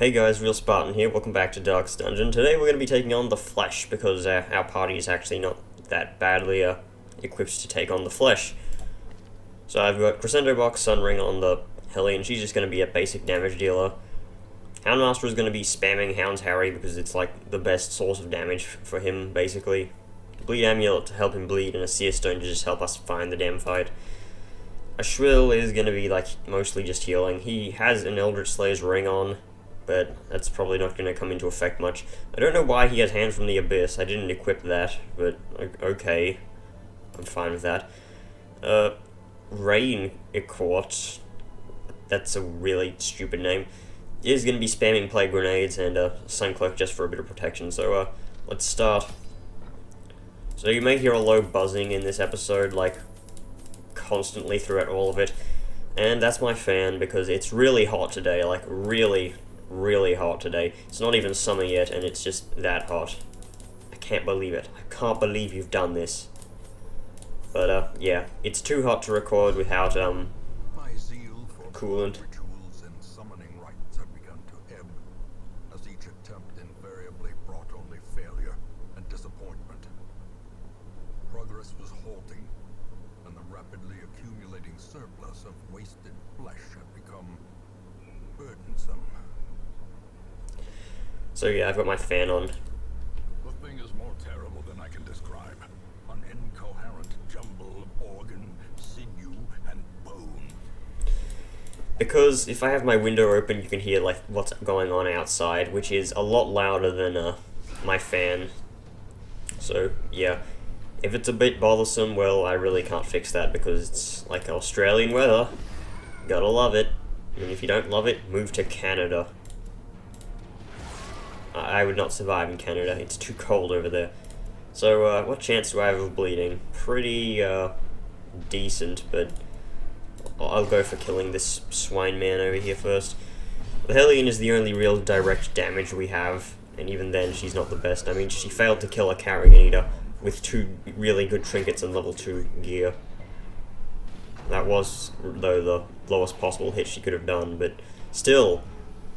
Hey guys, Real Spartan here, welcome back to Dark's Dungeon. Today we're going to be taking on the Flesh, because our party is actually not that badly equipped to take on the Flesh. So I've got Crescendo Box, Sunring on the Hellion, she's just going to be a basic damage dealer. Houndmaster is going to be spamming Hound's Harry, because it's like the best source of damage for him, basically. Bleed Amulet to help him bleed, and a Seer Stone to just help us find the damn fight. A Shrill is going to be like mostly just healing. He has an Eldritch Slayer's ring on, but that's probably not going to come into effect much. I don't know why he has Hand from the Abyss. I didn't equip that, but okay. I'm fine with that. Rain Equart, that's a really stupid name, is going to be spamming Plague Grenades and Suncloak just for a bit of protection. So let's start. So you may hear a low buzzing in this episode, like constantly throughout all of it. And that's my fan, because it's really hot today, like really hot today. It's not even summer yet, and it's just that hot. I can't believe it. I can't believe you've done this. But, yeah, it's too hot to record without, coolant. Rituals and summoning rites had begun to ebb, as each attempt invariably brought only failure and disappointment. Progress was halting, and the rapidly accumulating surplus of wasted flesh had become burdensome. So yeah, I've got my fan on. The thing is more terrible than I can describe. An incoherent jumble of organ, sinew, and bone. Because if I have my window open, you can hear like what's going on outside, which is a lot louder than my fan. So yeah, if it's a bit bothersome, well, I really can't fix that because it's like Australian weather. Gotta love it. And if you don't love it, move to Canada. I would not survive in Canada. It's too cold over there. So, what chance do I have of bleeding? Pretty, decent, but I'll go for killing this swine man over here first. The Hellion is the only real direct damage we have, and even then, she's not the best. I mean, she failed to kill a Carrion Eater with 2 really good trinkets and level 2 gear. That was, though, the lowest possible hit she could have done, but still,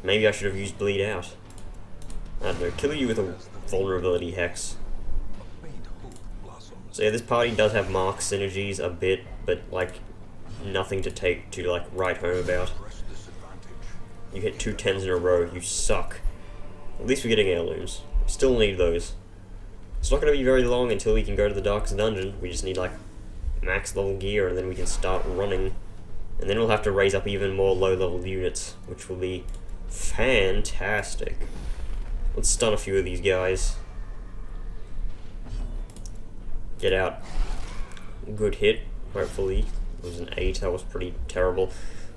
maybe I should have used Bleed Out. I don't know, kill you with a vulnerability hex. So yeah, this party does have mark synergies a bit, but like nothing to like write home about. You hit 2 10s in a row, you suck. At least we're getting heirlooms. Still need those. It's not going to be very long until we can go to the Darkest Dungeon. We just need like max level gear, and then we can start running. And then we'll have to raise up even more low level units, which will be fantastic. Let's stun a few of these guys. Get out. Good hit, hopefully. It was an 8, that was pretty terrible.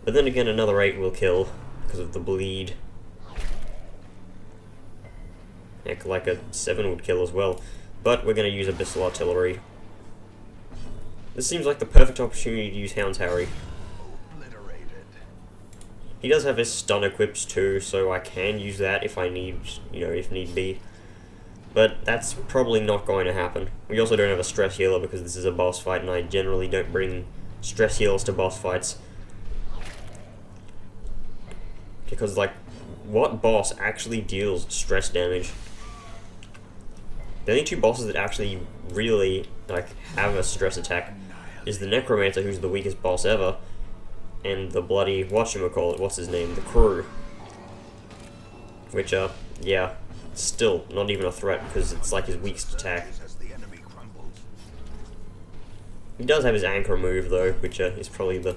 But then again, another 8 will kill, because of the bleed. Heck, like a 7 would kill as well. But we're going to use Abyssal Artillery. This seems like the perfect opportunity to use Hound's Harry. He does have his stun equips too, so I can use that if I need, if need be. But that's probably not going to happen. We also don't have a stress healer because this is a boss fight, and I generally don't bring stress healers to boss fights. Because, like, what boss actually deals stress damage? The only 2 bosses that actually really, like, have a stress attack is the Necromancer, who's the weakest boss ever, and the bloody, whatchamacallit, what's his name, the Crew. Which, yeah, still not even a threat, because it's like his weakest attack. He does have his Anchor move, though, which is probably the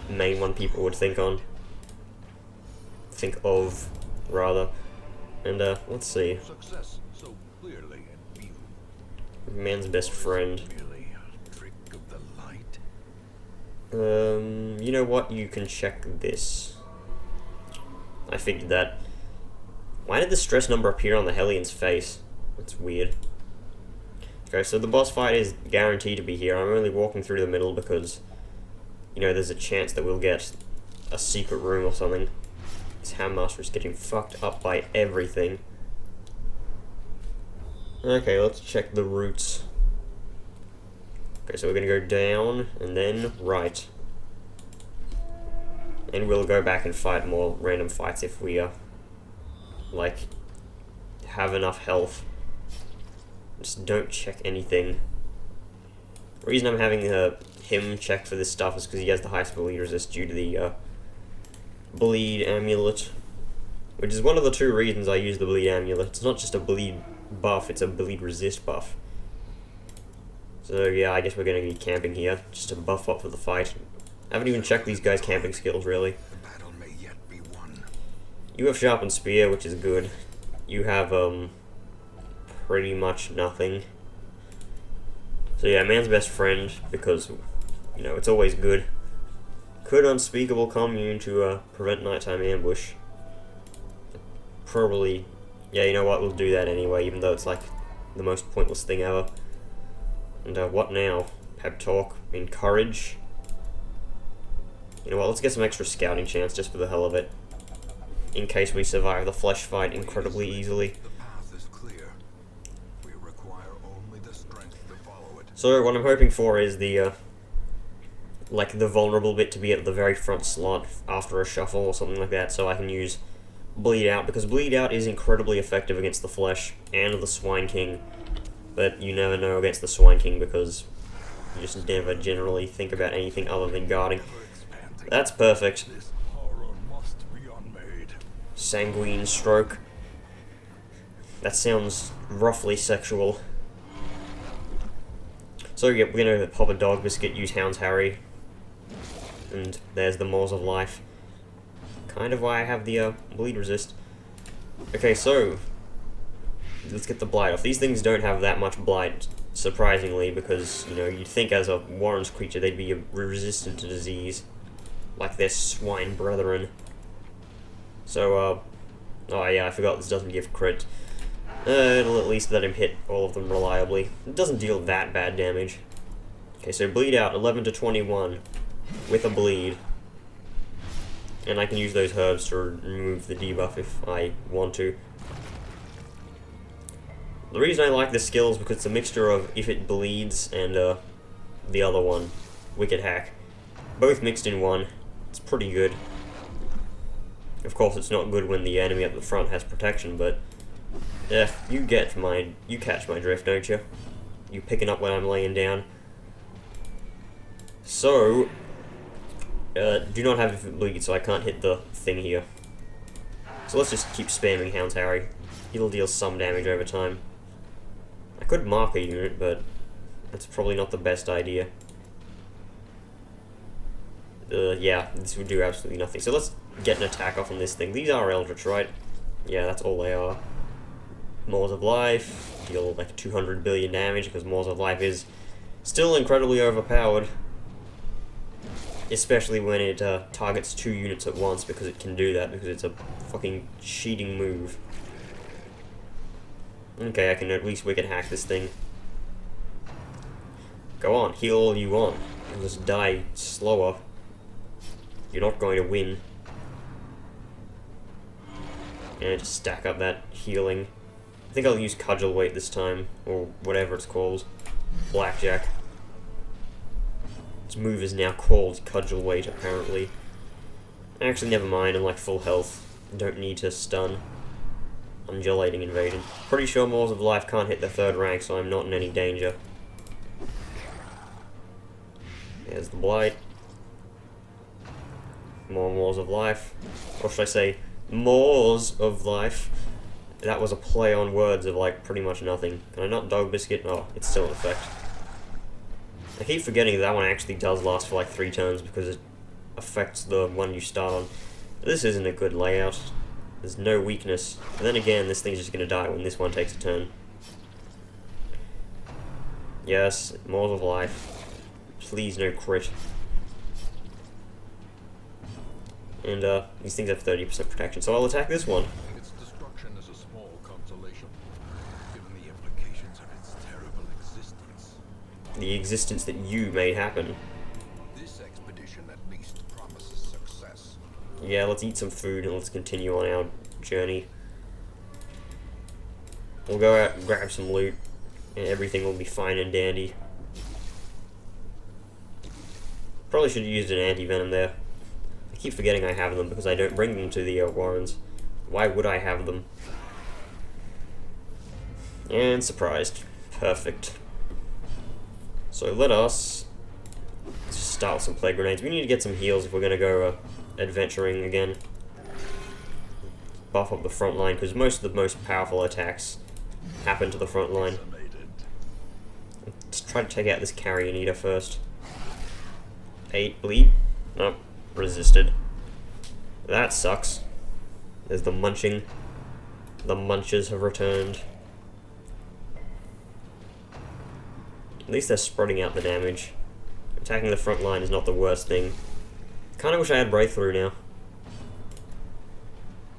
main one people would think of, rather. And, let's see. Man's best friend. You know what? You can check this. I figured that. Why did the stress number appear on the Hellion's face? That's weird. Okay, so the boss fight is guaranteed to be here. I'm only walking through the middle because, there's a chance that we'll get a secret room or something. This Houndmaster is getting fucked up by everything. Okay, let's check the routes. Okay, so we're going to go down, and then right. And we'll go back and fight more random fights if we like, have enough health. Just don't check anything. The reason I'm having him check for this stuff is because he has the highest bleed resist due to the bleed amulet, which is one of the two reasons I use the bleed amulet. It's not just a bleed buff, it's a bleed resist buff. So yeah, I guess we're going to be camping here, just to buff up for the fight. I haven't even checked these guys' camping skills, really. The battle may yet be won. You have sharpened spear, which is good. You have, pretty much nothing. So yeah, man's best friend, because, you know, it's always good. Could unspeakable commune to, prevent nighttime ambush. Probably, yeah, you know what, we'll do that anyway, even though it's, like, the most pointless thing ever. And, what now? Pep talk, encourage. You know what, let's get some extra scouting chance just for the hell of it. In case we survive the flesh fight incredibly easily. The path is clear. We require only the strength to follow it. So what I'm hoping for is the, like the vulnerable bit to be at the very front slot after a shuffle or something like that, so I can use Bleed Out, because Bleed Out is incredibly effective against the Flesh and the Swine King, but you never know against the Swine King because you just never generally think about anything other than guarding. That's perfect. This horror must be unmade. Sanguine Stroke. That sounds roughly sexual. So yeah, we're gonna pop a dog biscuit, use Hound's Harry, and there's the Maws of Life. Kind of why I have the bleed resist. Okay, so let's get the blight off. These things don't have that much blight, surprisingly, because you know you'd think as a Warren's creature they'd be resistant to disease, like their swine brethren. So oh yeah, I forgot this doesn't give crit. It'll at least let him hit all of them reliably. It doesn't deal that bad damage. Okay, so bleed out 11 to 21 with a bleed. And I can use those herbs to remove the debuff if I want to. The reason I like this skill is because it's a mixture of if it bleeds and the other one, Wicked Hack. Both mixed in one. It's pretty good. Of course, it's not good when the enemy at the front has protection, but yeah, you catch my drift, don't you? You picking up when I'm laying down. So, do not have it bleed, so I can't hit the thing here. So let's just keep spamming Hound's Harry. It'll deal some damage over time. I could mark a unit, but that's probably not the best idea. Yeah, this would do absolutely nothing. So let's get an attack off on this thing. These are Eldritch, right? Yeah, that's all they are. Maws of Life, deal like 200 billion damage, because Maws of Life is still incredibly overpowered. Especially when it targets 2 units at once, because it can do that, because it's a fucking cheating move. Okay, I can at least Wicked Hack this thing. Go on, heal all you want. You'll just die slower. You're not going to win. And just stack up that healing. I think I'll use Cudgel Weight this time, or whatever it's called. Blackjack. Its move is now called Cudgel Weight, apparently. Actually, never mind, I'm like full health. Don't need to stun. Undulating Invasion. Pretty sure Maws of Life can't hit the 3rd rank, so I'm not in any danger. There's the Blight. More Maws of Life. Or should I say, Maws of Life. That was a play on words of like pretty much nothing. Can I not Dog Biscuit? Oh, it's still in effect. I keep forgetting that one actually does last for like 3 turns because it affects the one you start on. This isn't a good layout. There's no weakness. And then again, this thing's just gonna die when this one takes a turn. Yes, Maws of Life. Please no crit. And these things have 30% protection, so I'll attack this one. Its destruction is a small consolation, given the implications of its terrible existence. The existence that you made happen. This expedition at least promises success. Yeah, let's eat some food and let's continue on our journey. We'll go out and grab some loot, and everything will be fine and dandy. Probably should have used an anti-venom there. I keep forgetting I have them because I don't bring them to the Warrens. Why would I have them? And surprised. Perfect. So let us start with some plague grenades. We need to get some heals if we're going to go adventuring again. Buff up the front line, because most of the most powerful attacks happen to the front line. Let's try to take out this carrion eater first. 8 bleed. Nope. Resisted. That sucks. There's the munching. The munchers have returned. At least they're spreading out the damage. Attacking the front line is not the worst thing. Kinda wish I had breakthrough now.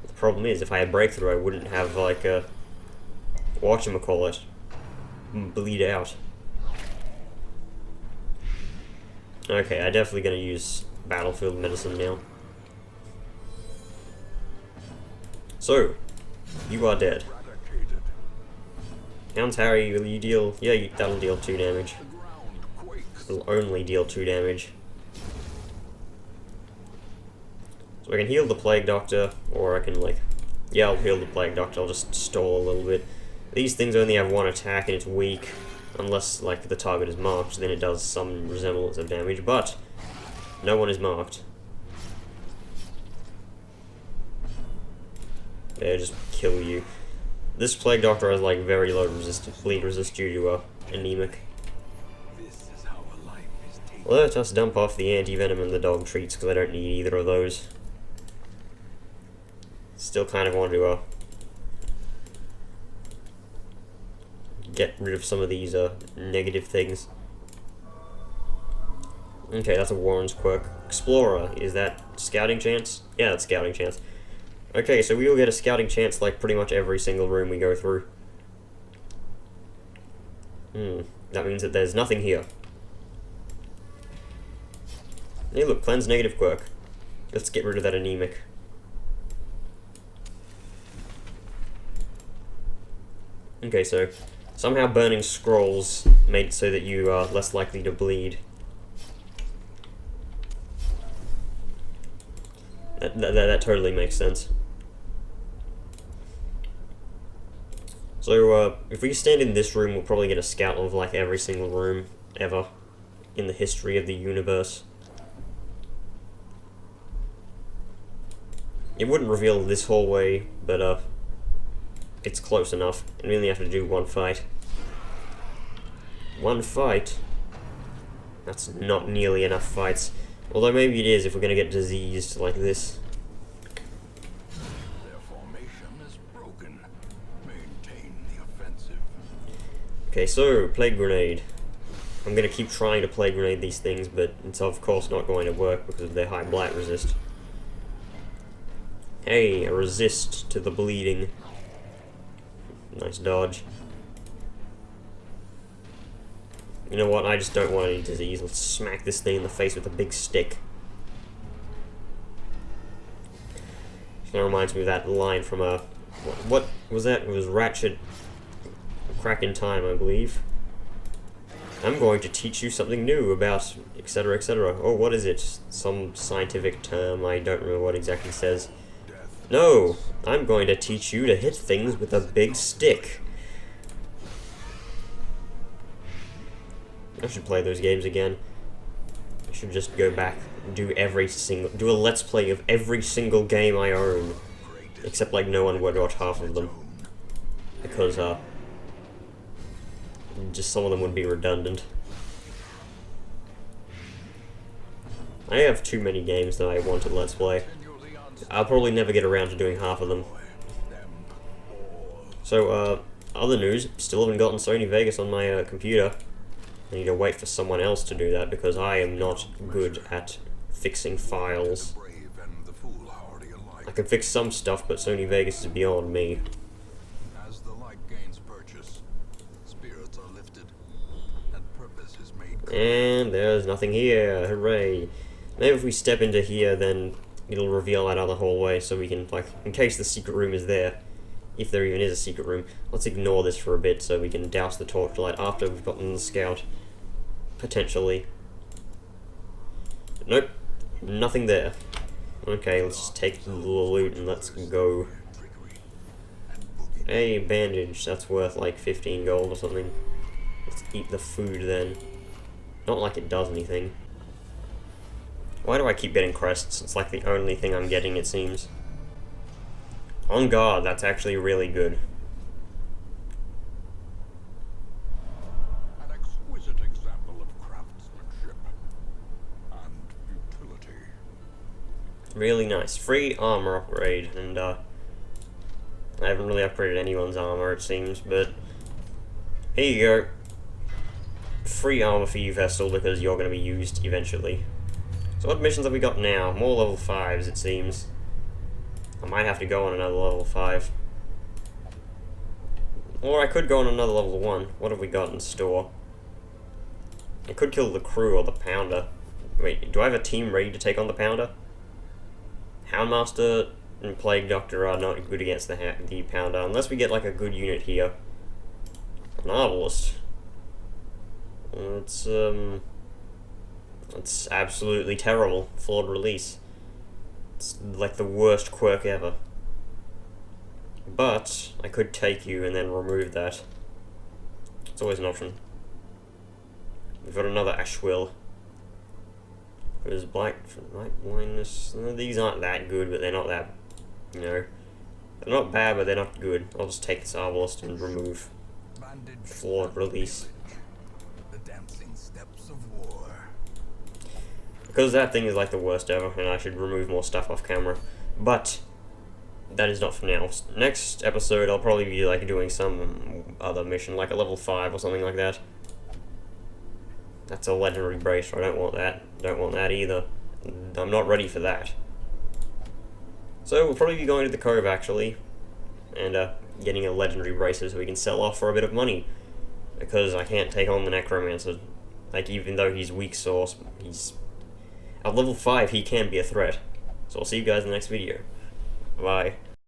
The problem is, if I had breakthrough, I wouldn't have, like, a... whatchamacallit. Bleed out. Okay, I'm definitely gonna use battlefield medicine now. So, you are dead. Hounds Harry, will you deal... yeah, that'll deal 2 damage. It'll only deal 2 damage. So I can heal the Plague Doctor, or I can, like... yeah, I'll heal the Plague Doctor, I'll just stall a little bit. These things only have 1 attack and it's weak. Unless, like, the target is marked, then it does some resemblance of damage, but no one is marked. They just kill you. This Plague Doctor has, like, very low bleed resist due to anemic. Let us dump off the anti-venom and the dog treats, because I don't need either of those. Still kind of want to get rid of some of these negative things. Okay, that's a Warren's quirk. Explorer, is that scouting chance? Yeah, that's scouting chance. Okay, so we will get a scouting chance like pretty much every single room we go through. That means that there's nothing here. Hey look, cleanse negative quirk. Let's get rid of that anemic. Okay, so somehow burning scrolls made it so that you are less likely to bleed. That totally makes sense. So, if we stand in this room, we'll probably get a scout of, like, every single room ever in the history of the universe. It wouldn't reveal this hallway, but, it's close enough, and we only have to do 1 fight. 1 fight? That's not nearly enough fights. Although maybe it is if we're gonna get diseased like this. Okay, so, Plague Grenade. I'm going to keep trying to Plague Grenade these things, but it's of course not going to work because of their high blight resist. Hey, a resist to the bleeding. Nice dodge. You know what, I just don't want any disease. Let's smack this thing in the face with a big stick. That reminds me of that line from a... what was that? It was Ratchet... Crack in Time, I believe. I'm going to teach you something new about etc, etc. Oh, what is it? Some scientific term, I don't remember what exactly it says. No! I'm going to teach you to hit things with a big stick. I should play those games again. I should just go back and do a let's play of every single game I own. Except, like, no one would watch half of them. Because, just some of them would be redundant. I have too many games that I want to let's play. I'll probably never get around to doing half of them. So, other news, still haven't gotten Sony Vegas on my computer. I need to wait for someone else to do that because I am not good at fixing files. I can fix some stuff, but Sony Vegas is beyond me. And there's nothing here, hooray. Maybe if we step into here, then it'll reveal that other hallway, so we can, like, in case the secret room is there, if there even is a secret room, let's ignore this for a bit so we can douse the torchlight after we've gotten the scout. Potentially. Nope, nothing there. Okay, let's just take the loot and let's go. A bandage, that's worth like 15 gold or something. Let's eat the food then. Not like it does anything. Why do I keep getting crests? It's like the only thing I'm getting, it seems. On guard, that's actually really good. An exquisite example of craftsmanship and utility. Really nice. Free armor upgrade, and I haven't really upgraded anyone's armor, it seems, but here you go. Free armor for you, Vestal, because you're going to be used eventually. So what missions have we got now? More level 5s, it seems. I might have to go on another level 5. Or I could go on another level 1. What have we got in store? I could kill the crew or the Pounder. Wait, do I have a team ready to take on the Pounder? Houndmaster and Plague Doctor are not good against the Pounder, unless we get like a good unit here. An Arbalist. It's absolutely terrible. Flawed release. It's like the worst quirk ever. But I could take you and then remove that. It's always an option. We've got another Ashwill. There's Light Blindness. These aren't that good, but they're not that, you know. They're not bad, but they're not good. I'll just take this Arbalist and remove Flawed Release. The dancing steps of war. Because that thing is like the worst ever, and I should remove more stuff off camera. But that is not for now. Next episode, I'll probably be like doing some other mission, like a level 5 or something like that. That's a legendary bracer. I don't want that. Don't want that either. I'm not ready for that. So we'll probably be going to the Cove actually, and getting a legendary bracer so we can sell off for a bit of money. Because I can't take on the Necromancer. Like, even though he's weak sauce, he's at level 5, he can be a threat. So I'll see you guys in the next video. Bye.